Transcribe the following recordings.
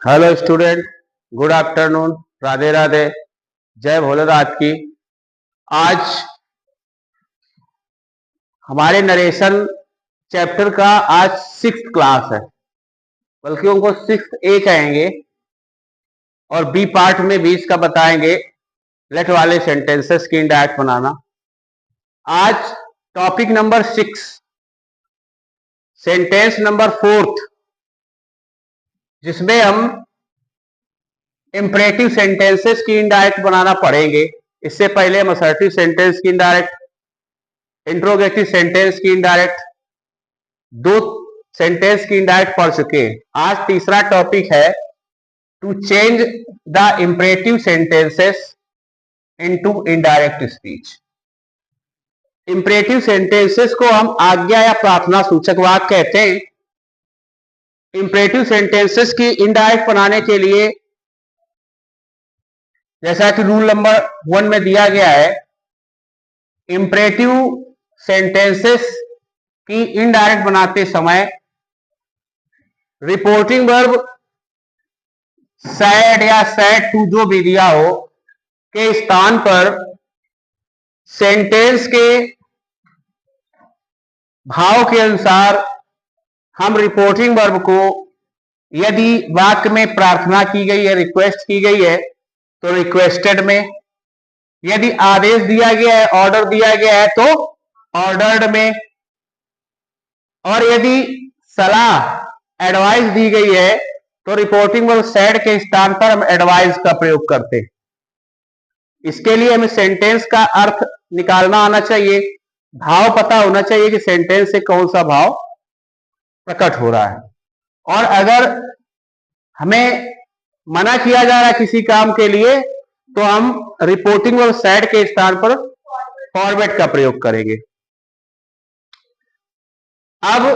Hello student, good afternoon, Radhe Radhe, जय भोलेनाथ की। आज हमारे नरेशन चैप्टर का आज 6th क्लास है, बल्कि उनको 6th A कहेंगे और बी पार्ट में 20 का बताएंगे लेट वाले सेंटेंसेस की इंडायरेक्ट बनाना। आज topic number 6, sentence number 4th, जिसमें हम इंपरेटिव सेंटेंसेस की इंडायरेक्ट बनाना पढ़ेंगे। इससे पहले हम असर्टिव सेंटेंस की इंडायरेक्ट, इंट्रोगेटिव सेंटेंस की इंडायरेक्ट, दो सेंटेंस की इंडायरेक्ट पढ़ चुके हैं। आज तीसरा टॉपिक है to change the imperative sentences into indirect speech. Imperative sentences को हम आज्ञा या प्रार्थना सूचक वाक्य कहते हैं। इंपरेटिव सेंटेंसेस की इनडायरेक्ट बनाने के लिए, जैसा कि रूल नंबर 1 में दिया गया है, इंपरेटिव सेंटेंसेस की इनडायरेक्ट बनाते समय रिपोर्टिंग वर्ब सैड या सैड टू जो भी दिया हो के स्थान पर सेंटेंस के भाव के अनुसार हम रिपोर्टिंग वर्ब को, यदि वाक्य में प्रार्थना की गई है, रिक्वेस्ट की गई है, तो रिक्वेस्टेड में, यदि आदेश दिया गया है, ऑर्डर दिया गया है, तो ऑर्डर्ड में, और यदि सलाह एडवाइस दी गई है तो रिपोर्टिंग वर्ब सैड के स्थान पर हम एडवाइस का प्रयोग करते हैं। इसके लिए हमें सेंटेंस का अर्थ निकालना आना चाहिए, भाव पता होना चाहिए कि सेंटेंस से कौन सा भाव प्रकट हो रहा है। और अगर हमें मना किया जा रहा है किसी काम के लिए, तो हम रिपोर्टिंग वर्ब सैड के स्थान पर फॉरवर्ड का प्रयोग करेंगे। अब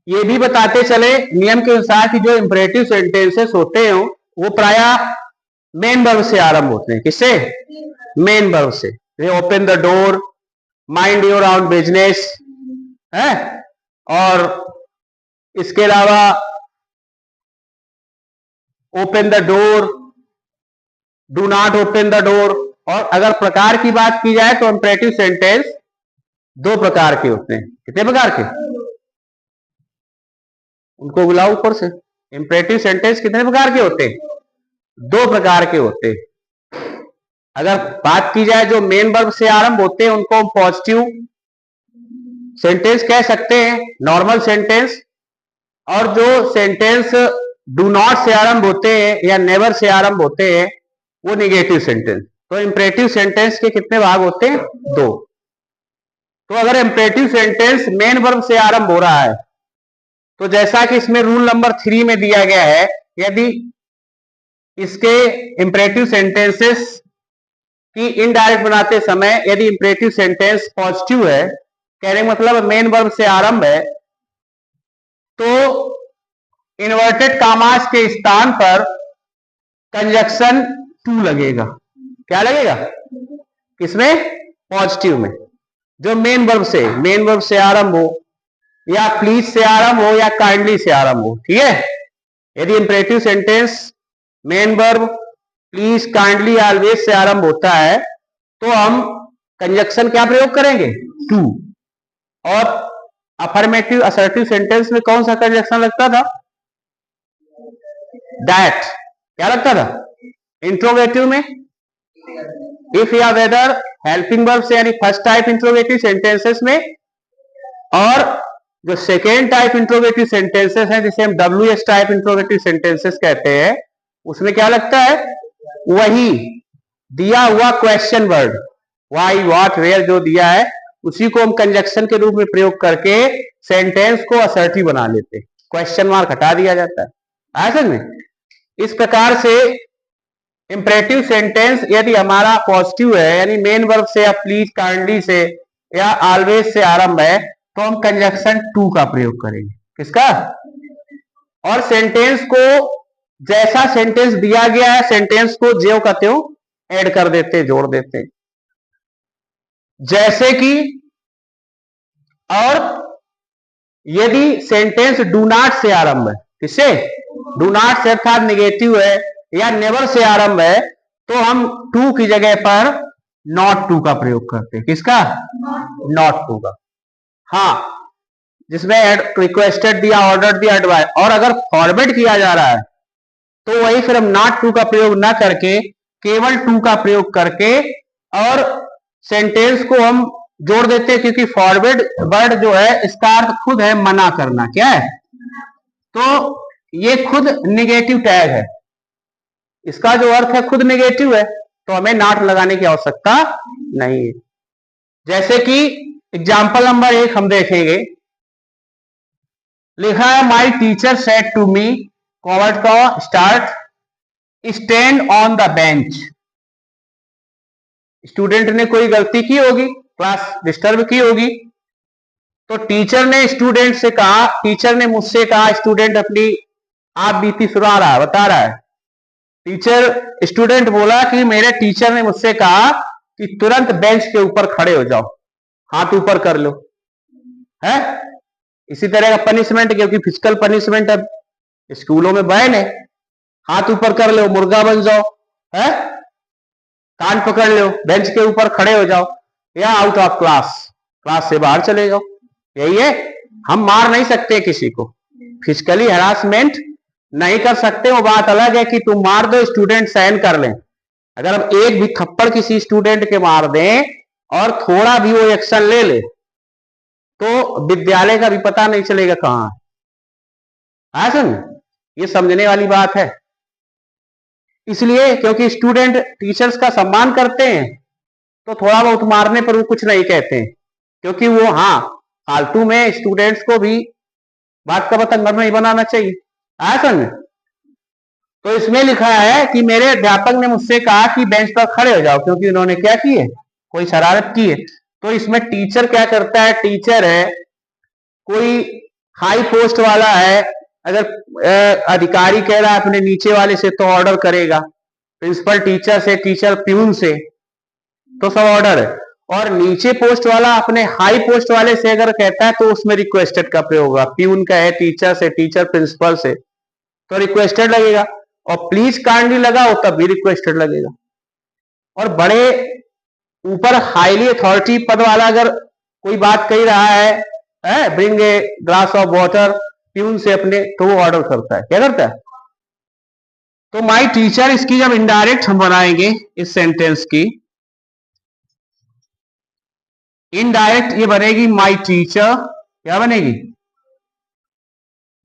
ये भी बताते चले नियम के अनुसार कि जो इंपरेटिव सेंटेंसेस होते हैं वो प्रायः मेन वर्ब से आरंभ होते हैं। किससे? मेन वर्ब से। Open the door, mind your own business है, और इसके अलावा open the door, do not open the door. और अगर प्रकार की बात की जाए तो इंपरेटिव सेंटेंस दो प्रकार के होते हैं। कितने प्रकार के? उनको बुलाओ ऊपर से। इंपरेटिव सेंटेंस कितने प्रकार के होते हैं? दो प्रकार के होते हैं। अगर बात की जाए जो मेन वर्ब से आरंभ होते हैं उनको हम पॉजिटिव सेंटेंस कह सकते हैं, नॉर्मल सेंटेंस। और जो सेंटेंस डू नॉट से आरंभ होते हैं या नेवर से आरंभ होते हैं वो निगेटिव सेंटेंस। तो इंपरेटिव सेंटेंस के कितने भाग होते हैं? दो। तो अगर इंपरेटिव सेंटेंस मेन वर्ब से आरंभ हो रहा है तो जैसा कि इसमें रूल नंबर 3 में दिया गया है, यदि इसके इंपरेटिव सेंटेंसेस की इनडायरेक्ट बनाते समय यदि इंपरेटिव सेंटेंस पॉजिटिव है, कहने का मतलब मेन वर्ब से आरंभ है, तो इन्वर्टेड कामास के स्थान पर कंजक्शन टू लगेगा। क्या लगेगा? किसमें? पॉजिटिव में। जो मेन वर्ब से आरंभ हो, या प्लीज से आरंभ हो, या काइंडली से आरंभ हो। ठीक है? यदि imperative sentence main verb please, kindly, always say आरंभ होता है तो हम कंजक्शन क्या प्रयोग करेंगे? टू। और अफर्मेटिव असर्टिव सेंटेंस में कौन सा कंजक्शन लगता था? दैट। क्या लगता था? इंट्रोगेटिव में इफ या वेदर, हेल्पिंग वर्ब से, यानी फर्स्ट टाइप इंट्रोगेटिव सेंटेंसेस में। और जो सेकेंड टाइप इंट्रोगेटिव सेंटेंसेस हैं, जिसे हम WH टाइप इंट्रोगेटिव सेंटेंसेस कहते हैं, उसमें क्या लगता है? वही दिया हुआ question word, why, what, where जो दिया है उसी को हम कंजक्शन के रूप में प्रयोग करके सेंटेंस को असर्टिव बना लेते हैं। क्वेश्चन मार्क हटा दिया जाता है। आया समझ में? इस प्रकार से इंपरेटिव सेंटेंस यदि हमारा पॉजिटिव है, यानी मेन वर्ब से या प्लीज, काइंडली से या ऑलवेज से आरंभ है, तो हम कंजक्शन टू का प्रयोग करेंगे। किसका? और सेंटेंस को, जैसा सेंटेंस दिया गया है, सेंटेंस को ज्यों का त्यों ऐड कर देते, जोड़ देते। जैसे कि, और यदि सेंटेंस डू नॉट से आरंभ है, किससे? डू नॉट से अर्थात निगेटिव है या नेवर से आरंभ है, तो हम टू की जगह पर नॉट टू का प्रयोग करते हैं। किसका? नॉट टू का। हाँ, जिसमें रिक्वेस्टेड दिया, ऑर्डर दिया, एडवाइस, और अगर फॉरवर्ड किया जा रहा है तो वही फिर हम नॉट टू का प्रयोग ना करके केवल टू का प्रयोग करके और सेंटेंस को हम जोड़ देते हैं, क्योंकि फॉरवर्ड वर्ड जो है इसका अर्थ खुद है मना करना। क्या है? तो ये खुद निगेटिव टैग है, इसका जो अर्थ है खुद निगेटिव है, तो हमें नॉट लगाने की आवश्यकता नहीं है। जैसे कि एग्जाम्पल नंबर 1 हम देखेंगे, लिखा है my teacher said to me coward का start stand on the bench. Student ने कोई गलती की होगी, क्लास डिस्टर्ब की होगी, तो टीचर ने स्टूडेंट से कहा, टीचर ने मुझसे कहा, स्टूडेंट अपनी आप बीती सुना रहा है, बता रहा है। टीचर स्टूडेंट बोला कि मेरे टीचर ने मुझसे कहा कि तुरंत बेंच के ऊपर खड़े हो जाओ, हाथ ऊपर कर लो। है इसी तरह का पनिशमेंट, क्योंकि फिजिकल पनिशमेंट अब स्कूलों में बैन है, हाथ ऊपर कर लो, मुर्गा बन जाओ, है कान पकड़ लो, बेंच के ऊपर खड़े हो जाओ, या आउट ऑफ क्लास, क्लास से बाहर चले जाओ। यही है, हम मार नहीं सकते किसी को, फिजिकली हरासमेंट नहीं कर सकते, वो बात अलग है कि तुम मार दो, स्टूडेंट सहन कर लें। अगर हम एक भी थप्पड़ किसी स्टूडेंट के मार दें और थोड़ा भी वो एक्शन ले ले तो विद्यालय का भी पता नहीं चलेगा कहां है। सुन, ये समझने वाली बात है। इसलिए क्योंकि स्टूडेंट टीचर्स का सम्मान करते हैं, तो थोड़ा बहुत मारने पर वो कुछ नहीं कहते हैं, क्योंकि वो हाँ फालतू में स्टूडेंट्स को भी बात का पतंगर नहीं बनाना चाहिए। समझ? तो इसमें लिखा है कि मेरे अध्यापक ने मुझसे कहा कि बेंच पर खड़े हो जाओ, क्योंकि उन्होंने क्या की है, कोई शरारत की है। तो इसमें टीचर क्या करता है, टीचर है कोई हाई पोस्ट वाला है, अगर अधिकारी कह रहा है अपने नीचे वाले से तो ऑर्डर करेगा, प्रिंसिपल टीचर से, टीचर प्यून से, तो सब ऑर्डर है। और नीचे पोस्ट वाला अपने हाई पोस्ट वाले से अगर कहता है तो उसमें रिक्वेस्टेड का प्रयोग होगा। प्यून का है टीचर से, टीचर प्रिंसिपल से, तो रिक्वेस्टेड लगेगा, और प्लीज काइंडली लगा हो तब भी रिक्वेस्टेड लगेगा। और बड़े ऊपर हाईली अथॉरिटी पद वाला अगर कोई बात कही रहा है bring a glass of water, peon से अपने, तो वो ऑर्डर करता है। क्या करता है? तो माई टीचर, इसकी जब इनडायरेक्ट हम बनाएंगे इस सेंटेंस की, इनडायरेक्ट ये बनेगी माई टीचर। क्या बनेगी?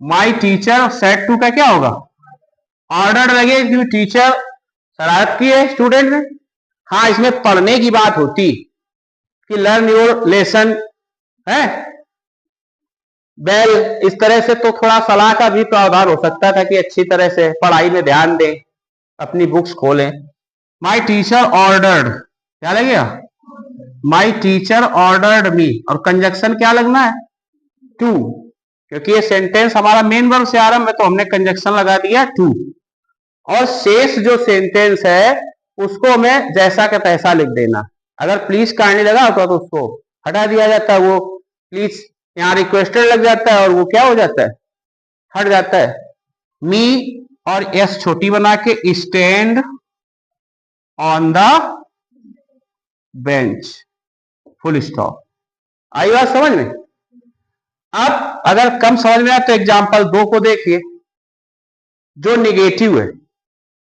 माई टीचर सेड टू का क्या होगा? ऑर्डर लगे, क्योंकि टीचर शरारत की है स्टूडेंट ने। हाँ, इसमें पढ़ने की बात होती कि लर्न योर लेसन है वेल, इस तरह से तो थोड़ा सलाह का भी प्रावधान हो सकता था कि अच्छी तरह से पढ़ाई में ध्यान दें, अपनी बुक्स खोलें। माई टीचर ऑर्डर्ड, क्या लगेगा? माई टीचर ऑर्डर्ड मी, और कंजक्शन क्या लगना है? टू, क्योंकि ये सेंटेंस हमारा मेन वर्ब से आरंभ है, तो हमने कंजक्शन लगा दिया टू। और शेष जो सेंटेंस है उसको हमें जैसा का तैसा लिख देना। अगर प्लीज काइंडली लगा होता तो उसको हटा दिया जाता है, वो प्लीज यहाँ रिक्वेस्टेड लग जाता है और वो क्या हो जाता है, हट जाता है। मी और एस छोटी बना के stand on the bench, full stop. आई बात समझ में? अब अगर कम समझ में आए तो एग्जाम्पल 2 को देखिए, जो निगेटिव है।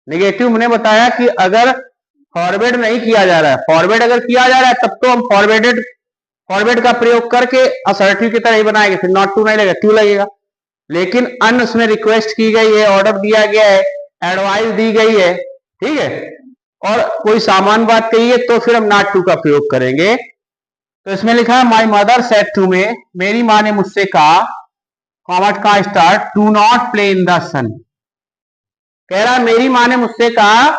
निगेटिव मैंने बताया कि अगर फॉरवर्ड नहीं किया जा रहा है, फॉरवर्ड अगर किया जा रहा है तब तो हम फॉरवर्ड का प्रयोग करके असर्टिव की तरह ही बनाएंगे, फिर नॉट टू नहीं लगेगा, टू लगेगा। लेकिन अन्य उसमें रिक्वेस्ट की गई है, ऑर्डर दिया गया है, एडवाइस दी गई है, ठीक है, और कोई सामान्य बात कही है, तो फिर हम नॉट टू का प्रयोग करेंगे। तो इसमें लिखा है माई मदर सेड टू मी, मेरी माँ ने मुझसे कहा, कॉमेट का start, do not play in the सन। कह रहा मेरी माँ ने मुझसे कहा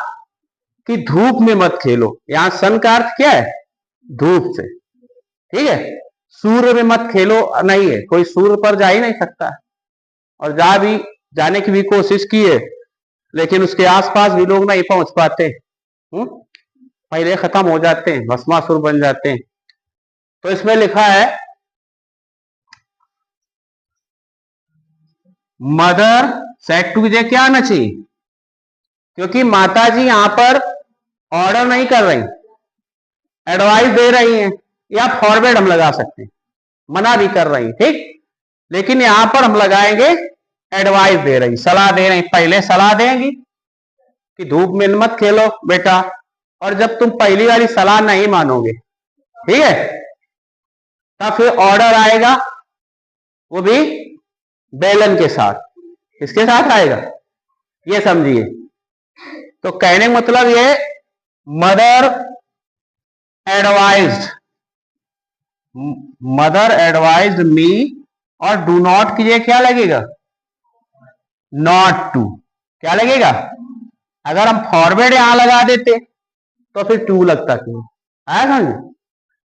कि धूप में मत खेलो। यहां सन का अर्थ क्या है? धूप से, ठीक है। सूर्य में मत खेलो नहीं है, कोई सूर्य पर जा ही नहीं सकता, और जाने की भी कोशिश की है, लेकिन उसके आसपास भी लोग नहीं पहुंच पाते, पहले खत्म हो जाते हैं, भस्मासुर बन जाते हैं। तो इसमें लिखा है मदर सेट टू की जगह क्या आना चाहिए, क्योंकि माता जी यहां पर ऑर्डर नहीं कर रही, एडवाइस दे रही हैं, या फॉरवर्ड हम लगा सकते हैं, मना भी कर रही, ठीक। लेकिन यहां पर हम लगाएंगे एडवाइस दे रही, सलाह दे रही। पहले सलाह देंगी कि धूप में मत खेलो बेटा, और जब तुम पहली वाली सलाह नहीं मानोगे, ठीक है, तब फिर ऑर्डर आएगा, वो भी बेलन के साथ। किसके साथ आएगा, ये समझिए। तो कहने का मतलब ये, मदर एडवाइज्ड, मदर एडवाइज्ड मी, और डू नॉट कीजिए, क्या लगेगा, नॉट टू, क्या लगेगा। अगर हम फॉरवर्ड यहां लगा देते तो फिर टू लगता, क्यों आया समझ।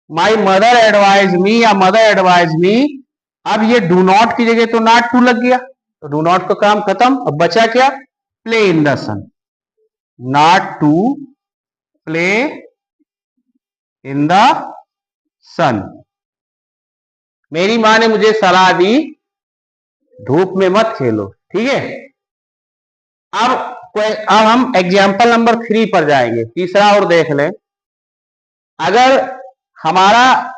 माई मदर एडवाइज मी या मदर एडवाइज मी, अब ये डू नॉट की जगह तो नॉट टू लग गया, तो डू नॉट का काम खत्म। अब बचा क्या, play in the sun, not to play in the सन। मेरी मां ने मुझे सलाह दी धूप में मत खेलो, ठीक है। अब हम एग्जाम्पल नंबर 3 पर जाएंगे, तीसरा और देख लें। अगर हमारा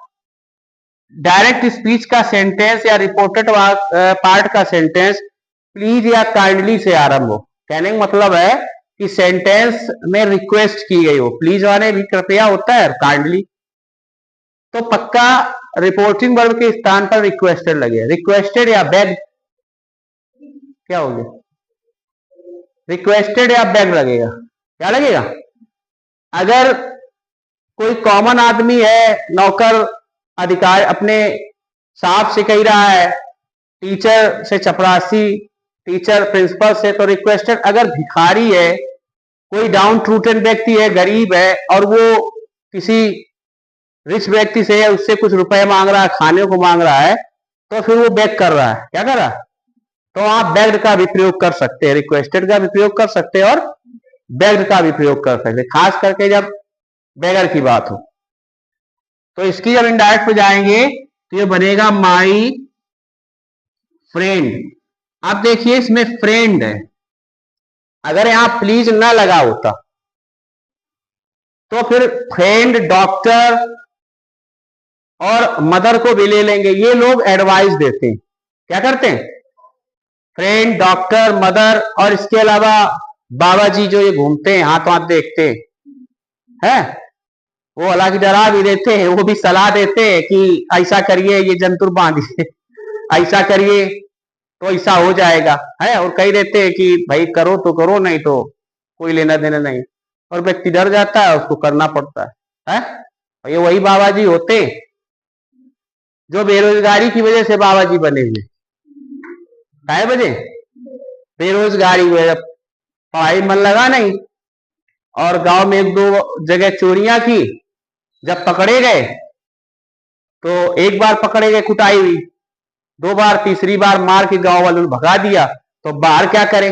डायरेक्ट स्पीच का सेंटेंस या रिपोर्टेड पार्ट का सेंटेंस प्लीज या काइंडली से आरंभ हो, कहने का मतलब है कि सेंटेंस में रिक्वेस्ट की गई हो, प्लीज वाले भी कृपया होता है, काइंडली, तो पक्का रिपोर्टिंग वर्ब के स्थान पर रिक्वेस्टेड लगे। रिक्वेस्टेड या बेग, क्या हो गया, रिक्वेस्टेड या बेग लगेगा, क्या लगेगा। अगर कोई कॉमन आदमी है, नौकर अधिकारी अपने साहब से कह रहा है, टीचर से चपरासी, टीचर प्रिंसिपल से, तो रिक्वेस्टेड। अगर भिखारी है, कोई डाउन ट्रूटेड व्यक्ति है, गरीब है, और वो किसी रिच व्यक्ति से है, उससे कुछ रुपए मांग रहा है, खाने को मांग रहा है, तो फिर वो बेग कर रहा है, क्या कर रहा है, तो आप बेग्ड का भी प्रयोग कर सकते हैं, रिक्वेस्टेड का भी प्रयोग कर सकते हैं, और बेग्ड का भी प्रयोग कर सकते हैं, खास करके जब बेगर की बात हो। तो इसकी जब इनडायरेक्ट पे जाएंगे तो ये बनेगा माई फ्रेंड। अब देखिए इसमें फ्रेंड है, अगर यहां प्लीज ना लगा होता तो फिर फ्रेंड, डॉक्टर और मदर को भी ले लेंगे, ये लोग एडवाइस देते हैं, क्या करते हैं, फ्रेंड, डॉक्टर, मदर, और इसके अलावा बाबा जी जो ये घूमते हैं, हाथ हाथ देखते हैं, वो हालांकि डरा भी देते हैं, वो भी सलाह देते हैं कि ऐसा करिए, ये जंतुर बांधिए, ऐसा करिए तो ऐसा हो जाएगा, है, और कह देते हैं कि भाई करो तो करो, नहीं तो कोई लेना देना नहीं, और व्यक्ति डर जाता है, उसको करना पड़ता है। और ये वही बाबा जी होते जो बेरोजगारी की वजह से बाबा जी बने हुए, काय वजह, बेरोजगारी वजह, पढ़ाई मन लगा नहीं, और गांव में एक दो जगह चोरियां की, जब पकड़े गए तो एक बार पकड़े गए कुटाई हुई, 2 बार, तीसरी बार मार के गांव वालों ने भगा दिया, तो बाहर क्या करें,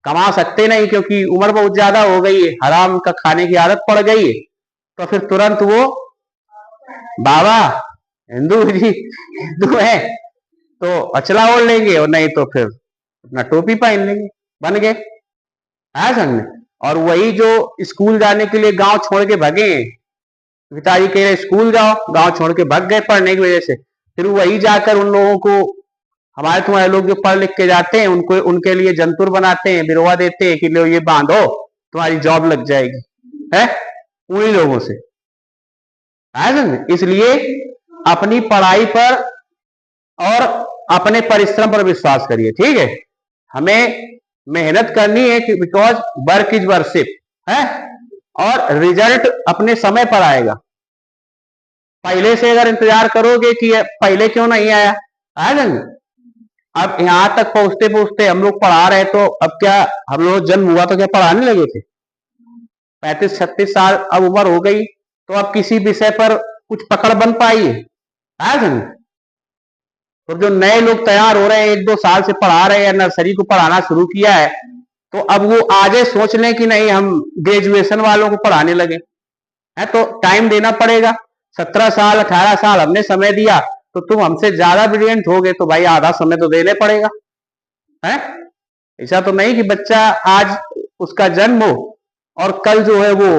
कमा सकते नहीं, क्योंकि उम्र बहुत ज्यादा हो गई है, हराम का खाने की आदत पड़ गई है, तो फिर तुरंत वो बाबा हिंदू जी हिंदू है तो अचला ओढ़ लेंगे, और नहीं तो फिर अपना टोपी पहन लेंगे, बन गए, है समझे। और वही जो स्कूल जाने के लिए गांव छोड़ के भगे, पिताजी कह रहे स्कूल जाओ, गांव छोड़ के भाग गए पढ़ने की वजह से, फिर वही जाकर उन लोगों को, हमारे तुम्हारे लोग जो पढ़ लिख के जाते हैं, उनको उनके लिए जंतुर बनाते हैं, बिरवा देते हैं कि लो ये बांधो, तुम्हारी जॉब लग जाएगी, है, उन्हीं लोगों से, है समझे। इसलिए अपनी पढ़ाई पर और अपने परिश्रम पर विश्वास करिए, ठीक है, हमें मेहनत करनी है, बिकॉज वर्क इज वर्शिप, है, और रिजल्ट अपने समय पर आएगा। पहले से अगर इंतजार करोगे कि पहले क्यों नहीं आया, आया ना। अब यहां तक पहुंचते पहुंचते हम लोग पढ़ा रहे, तो अब क्या, हम लोग जन्म हुआ तो क्या पढ़ाने लगे थे, 35-36 साल अब उम्र हो गई, तो अब किसी विषय पर कुछ पकड़ बन पाई है, आया ना। तो जो नए लोग तैयार हो रहे हैं, 1-2 साल से पढ़ा रहे हैं, नर्सरी को पढ़ाना शुरू किया है, तो अब वो आगे सोच लें कि नहीं हम ग्रेजुएशन वालों को पढ़ाने लगे, है, तो टाइम देना पड़ेगा। 17 साल 18 साल हमने समय दिया, तो तुम हमसे ज्यादा ब्रिलियंट हो गए, तो भाई आधा समय तो देने पड़ेगा, है। ऐसा तो नहीं कि बच्चा आज उसका जन्म हो और कल जो है वो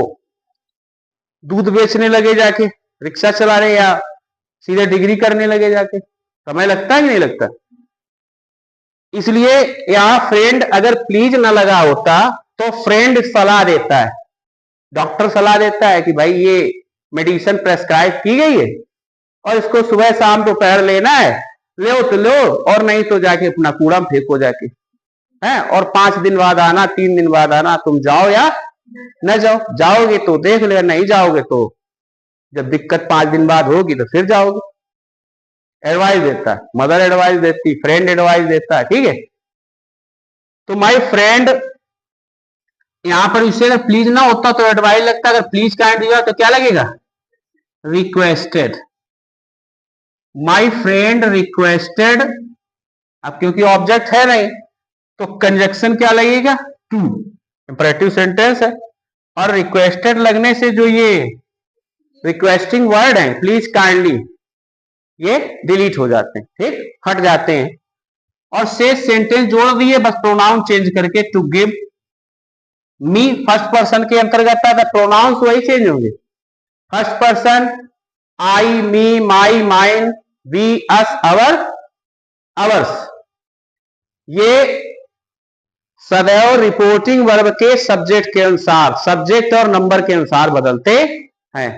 दूध बेचने लगे जाके, रिक्शा चला रहे या सीधे डिग्री करने लगे जाके, समय लगता है कि नहीं लगता। इसलिए यहां फ्रेंड अगर प्लीज ना लगा होता तो फ्रेंड सलाह देता है, डॉक्टर सलाह देता है कि भाई ये मेडिसिन प्रेस्क्राइब की गई है और इसको सुबह शाम दोपहर लेना है, लो तो लो और नहीं तो जाके अपना कूड़ा में फेंको जाके, है। और 5 दिन बाद आना, 3 दिन बाद आना, तुम जाओ या न जाओ, जाओगे तो देख ले, नहीं जाओगे तो जब दिक्कत 5 दिन बाद होगी तो फिर जाओगे। एडवाइस देता है, मदर एडवाइस देती, फ्रेंड एडवाइस देता है, ठीक है। तो माय फ्रेंड, यहां पर इससे अगर प्लीज ना होता तो एडवाइस लगता, अगर प्लीज काइंड दिया तो क्या लगेगा, रिक्वेस्टेड। माय फ्रेंड रिक्वेस्टेड, अब क्योंकि ऑब्जेक्ट है नहीं तो कंजक्शन क्या लगेगा, टू, इंपरेटिव सेंटेंस है। और रिक्वेस्टेड लगने से जो ये रिक्वेस्टिंग वर्ड है प्लीज काइंडली, ये डिलीट हो जाते हैं, ठीक, हट जाते हैं। और से सेंटेंस जोड़ दिए बस प्रोनाउन चेंज करके, to give me first person के अंतर्गत आता, प्रोनाउंस वही चेंज होंगे, first person I, me, my, mine, we, us, our, ours. ये सदैव रिपोर्टिंग वर्ब के सब्जेक्ट के अनुसार, सब्जेक्ट और नंबर के अनुसार बदलते हैं।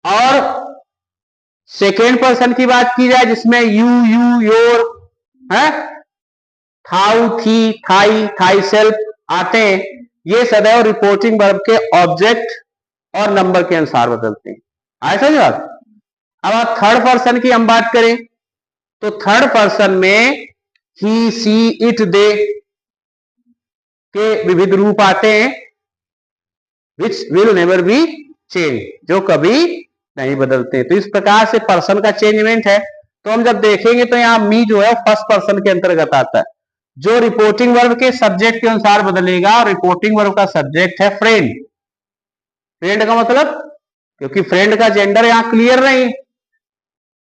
और सेकेंड पर्सन की बात की जाए जिसमें यू, योर, है, थाउ, थी, थाई, थाई सेल्फ आते हैं, ये सदैव रिपोर्टिंग वर्ब के ऑब्जेक्ट और नंबर के अनुसार बदलते हैं। ऐसा ही बात। अब थर्ड पर्सन की हम बात करें तो थर्ड पर्सन में ही, सी, इट, दे के विविध रूप आते हैं, which will never be change, जो कभी नहीं बदलते। तो इस प्रकार से पर्सन का चेंजमेंट है। तो हम जब देखेंगे तो यहाँ मी जो है फर्स्ट पर्सन के अंतर्गत आता है, जो रिपोर्टिंग वर्ब के सब्जेक्ट के अनुसार बदलेगा, और रिपोर्टिंग वर्ब का सब्जेक्ट है फ्रेंड। फ्रेंड का मतलब, क्योंकि फ्रेंड का जेंडर यहां क्लियर नहीं,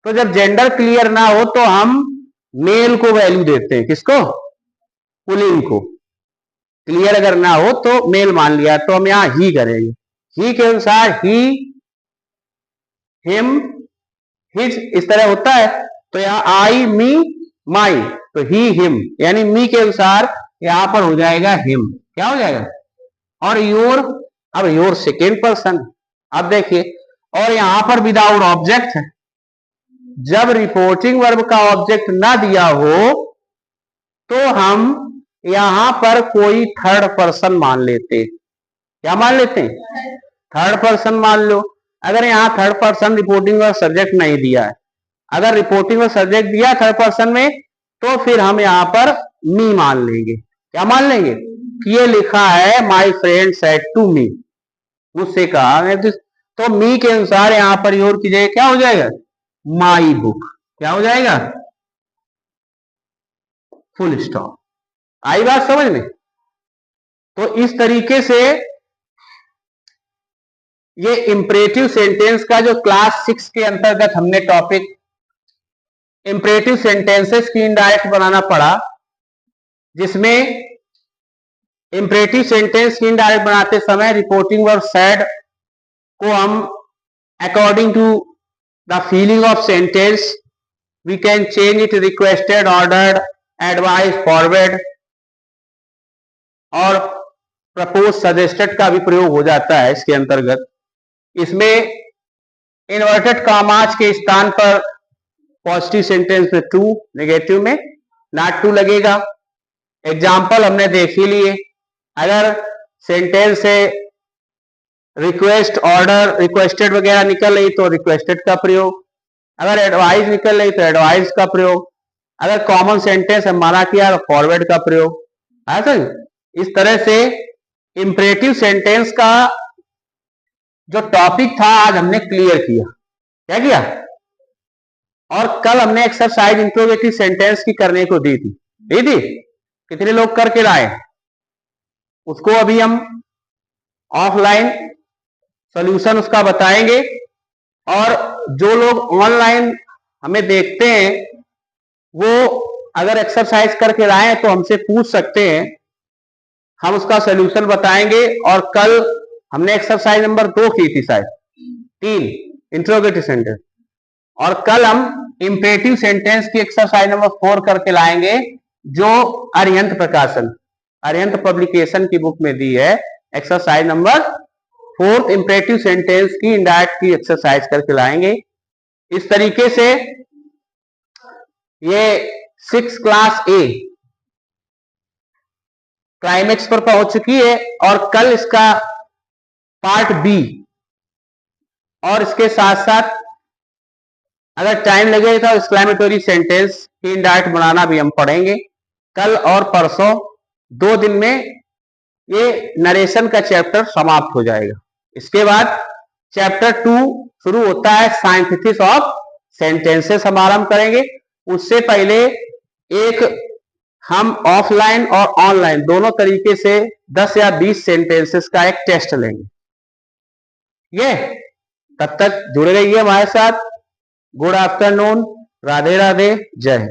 तो जब जेंडर क्लियर ना हो तो हम मेल को वैल्यू देते हैं, किसको, पुलिंग को। क्लियर अगर ना हो तो मेल मान लिया, तो हम यहां ही करेंगे, ही के अनुसार ही, हिम, हिज, इस तरह होता है। तो यहां आई, मी, माई, तो ही, हिम, यानी मी के अनुसार यहां पर हो जाएगा हिम, क्या हो जाएगा। और योर, अब योर सेकेंड पर्सन, अब देखिए, और यहां पर विदाउट ऑब्जेक्ट है। जब रिपोर्टिंग वर्ब का ऑब्जेक्ट ना दिया हो तो हम यहां पर कोई थर्ड पर्सन मान लेते, क्या मान लेते हैं, थर्ड पर्सन मान लो। अगर यहां third person reporting verb subject नहीं दिया है, अगर रिपोर्टिंग वर्ब सब्जेक्ट दिया थर्ड पर्सन में तो फिर हम यहां पर मी मान लेंगे, क्या मान लेंगे, ये लिखा है my friend said to me, मुझसे कहा, तो मी के अनुसार यहां पर योर की जगह क्या हो जाएगा, माई बुक, क्या हो जाएगा, फुल स्टॉप। आई बात समझ में। तो इस तरीके से ये इंपरेटिव सेंटेंस का जो क्लास 6 के अंतर्गत हमने टॉपिक इंपरेटिव सेंटेंसेस की इनडायरेक्ट बनाना पड़ा, जिसमें इंपरेटिव सेंटेंस की इनडायरेक्ट बनाते समय रिपोर्टिंग वर्ब सैड को हम according to the feeling of sentence we can change it, requested, ordered, advice, forward और प्रपोज, सजेस्टेड का भी प्रयोग हो जाता है इसके अंतर्गत। इसमें इन्वर्टेड कॉमास के स्थान पर पॉजिटिव सेंटेंस में टू, नेगेटिव में नॉट टू लगेगा। एग्जाम्पल हमने देख ही लिए, अगर सेंटेंस से रिक्वेस्ट, ऑर्डर, रिक्वेस्टेड वगैरह निकल रही तो रिक्वेस्टेड का प्रयोग, अगर एडवाइस निकल रही तो एडवाइस का प्रयोग, अगर कॉमन सेंटेंस हमारा किया तो फॉरवर्ड का प्रयोग, ऐसा। इस तरह से इंपरेटिव सेंटेंस का जो टॉपिक था आज हमने क्लियर किया, क्या किया। और कल हमने एक्सरसाइज इंट्रोगेटिव सेंटेंस की करने को दी थी, कितने लोग करके लाए, उसको अभी हम ऑफलाइन सॉल्यूशन उसका बताएंगे। और जो लोग ऑनलाइन हमें देखते हैं वो अगर एक्सरसाइज करके लाए तो हमसे पूछ सकते हैं, हम उसका सोल्यूशन बताएंगे। और कल हमने एक्सरसाइज नंबर 2 की थी, शायद 3 इंट्रोगेटिव सेंटेंस, और कल हम इंपेरेटिव सेंटेंस की एक्सरसाइज नंबर 4 करके लाएंगे, जो अरिहंत प्रकाशन, अरिहंत पब्लिकेशन की बुक में दी है। एक्सरसाइज नंबर 4 इंपेरेटिव सेंटेंस की इनडायरेक्ट की एक्सरसाइज करके लाएंगे। इस तरीके से ये 6 क्लास ए क्लाइमेक्स पर पहुंच चुकी है, और कल इसका पार्ट बी, और इसके साथ साथ अगर टाइम लगेगा तो एक्सक्लेमेटरी सेंटेंस की इनडायरेक्ट बनाना भी हम पढ़ेंगे। कल और परसों 2 दिन में ये नरेशन का चैप्टर समाप्त हो जाएगा। इसके बाद चैप्टर 2 शुरू होता है, साइंथिसिस ऑफ सेंटेंसेस हम आरंभ करेंगे। उससे पहले एक हम ऑफलाइन और ऑनलाइन दोनों तरीके से 10 या 20 सेंटेंसेस का एक टेस्ट लेंगे। ये तब तक जुड़े रहिए हमारे साथ। गुड आफ्टरनून, राधे राधे, जय हिंद।